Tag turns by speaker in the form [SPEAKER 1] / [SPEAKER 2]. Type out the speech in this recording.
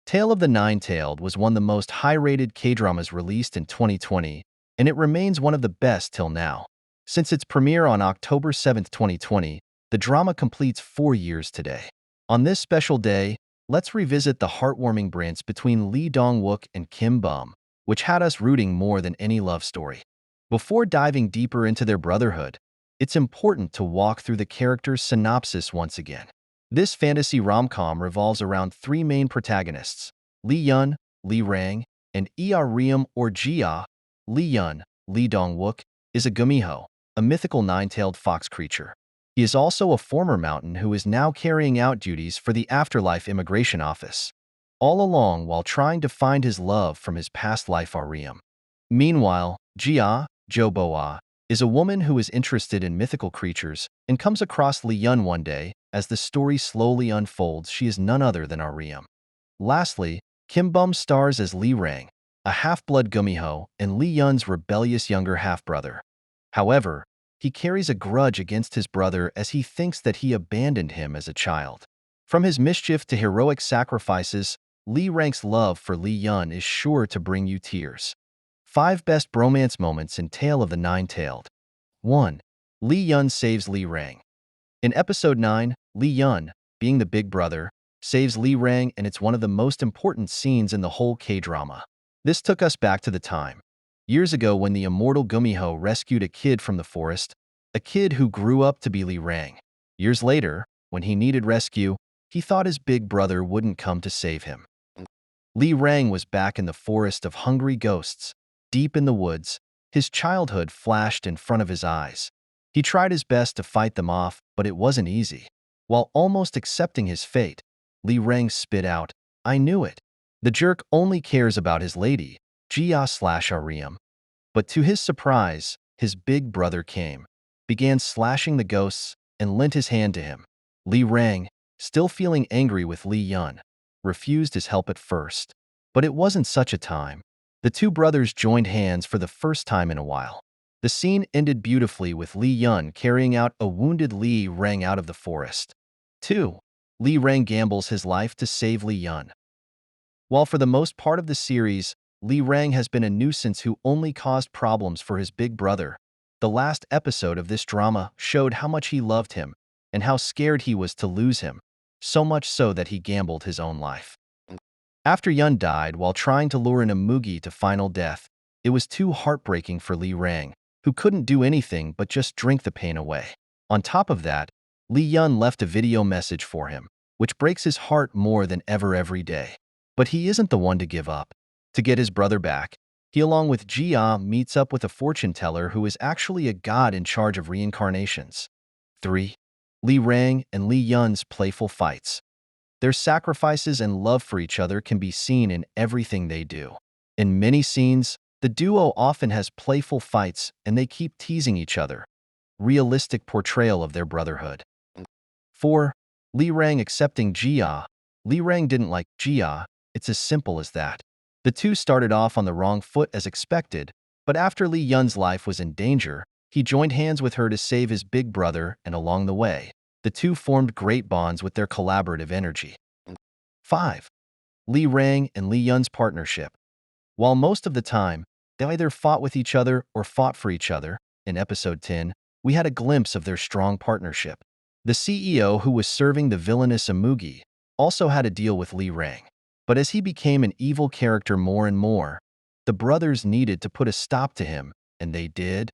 [SPEAKER 1] Tale of the Nine-Tailed was one of the most high-rated K-dramas released in 2020, and it remains one of the best till now. Since its premiere on October 7, 2020, the drama completes 4 years today. On this special day, let's revisit the heartwarming bromance between Lee Dong-wook and Kim Bum, which had us rooting more than any love story. Before diving deeper into their brotherhood, it's important to walk through the characters' synopsis once again. This fantasy rom-com revolves around 3 main protagonists, Lee Yeon, Lee Rang, and Riem or Jia. Lee Yeon, Lee Dong-wook, is a gumiho, a mythical nine-tailed fox creature. He is also a former mountain who is now carrying out duties for the Afterlife Immigration Office, all along while trying to find his love from his past life Riem. Meanwhile, Jia, Joboa, is a woman who is interested in mythical creatures and comes across Lee Yeon one day. As the story slowly unfolds, she is none other than Riem. Lastly, Kim Bum stars as Lee Rang, a half-blood gumiho and Lee Yeon's rebellious younger half-brother. However, he carries a grudge against his brother as he thinks that he abandoned him as a child. From his mischief to heroic sacrifices, Lee Rang's love for Lee Yeon is sure to bring you tears. 5 best bromance moments in Tale of the Nine-Tailed. 1. Lee Yeon saves Lee Rang. In Episode 9, Lee Yeon, being the big brother, saves Lee Rang, and it's one of the most important scenes in the whole K-drama. This took us back to the time, years ago, when the immortal gumiho rescued a kid from the forest, a kid who grew up to be Lee Rang. Years later, when he needed rescue, he thought his big brother wouldn't come to save him. Lee Rang was back in the forest of hungry ghosts, deep in the woods. His childhood flashed in front of his eyes. He tried his best to fight them off, but it wasn't easy. While almost accepting his fate, Lee Rang spit out, "I knew it. The jerk only cares about his lady, Jia/Riem." But to his surprise, his big brother came, began slashing the ghosts, and lent his hand to him. Lee Rang, still feeling angry with Lee Yeon, refused his help at first. But it wasn't such a time. The 2 brothers joined hands for the first time in a while. The scene ended beautifully with Lee Yeon carrying out a wounded Lee Rang out of the forest. 2. Lee Rang gambles his life to save Lee Yeon. While for the most part of the series, Lee Rang has been a nuisance who only caused problems for his big brother, the last episode of this drama showed how much he loved him and how scared he was to lose him, so much so that he gambled his own life. After Yeon died while trying to lure an imoogi to final death, it was too heartbreaking for Lee Rang, who couldn't do anything but just drink the pain away. On top of that, Lee Yeon left a video message for him, which breaks his heart more than ever every day. But he isn't the one to give up. To get his brother back, he along with Jia meets up with a fortune teller who is actually a god in charge of reincarnations. 3. Lee Rang and Lee Yeon's playful fights. Their sacrifices and love for each other can be seen in everything they do. In many scenes, the duo often has playful fights and they keep teasing each other. Realistic portrayal of their brotherhood. 4. Lee Rang accepting Jia. Lee Rang didn't like Jia, it's as simple as that. The 2 started off on the wrong foot as expected, but after Lee Yeon's life was in danger, he joined hands with her to save his big brother, and along the way, the 2 formed great bonds with their collaborative energy. 5. Lee Rang and Lee Yeon's partnership. While most of the time, they either fought with each other or fought for each other, in Episode 10, we had a glimpse of their strong partnership. The CEO, who was serving the villainous imoogi, also had a deal with Lee Rang. But as he became an evil character more and more, the brothers needed to put a stop to him, and they did.